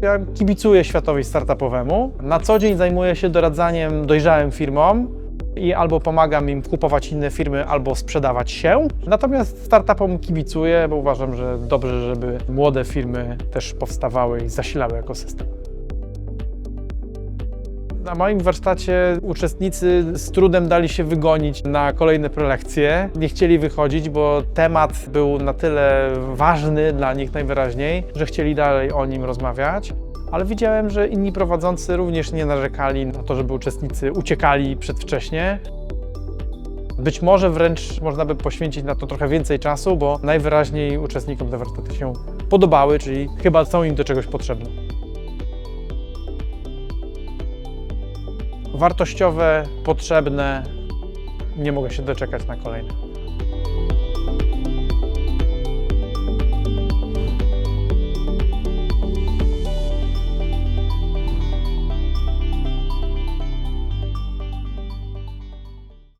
Ja kibicuję światowi startupowemu. Na co dzień zajmuję się doradzaniem dojrzałym firmom i albo pomagam im kupować inne firmy, albo sprzedawać się. Natomiast startupom kibicuję, bo uważam, że dobrze, żeby młode firmy też powstawały i zasilały ekosystem. Na moim warsztacie uczestnicy z trudem dali się wygonić na kolejne prelekcje. Nie chcieli wychodzić, bo temat był na tyle ważny dla nich najwyraźniej, że chcieli dalej o nim rozmawiać. Ale widziałem, że inni prowadzący również nie narzekali na to, żeby uczestnicy uciekali przedwcześnie. Być może wręcz można by poświęcić na to trochę więcej czasu, bo najwyraźniej uczestnikom te warsztaty się podobały, czyli chyba są im do czegoś potrzebne. Wartościowe, potrzebne, nie mogę się doczekać na kolejne.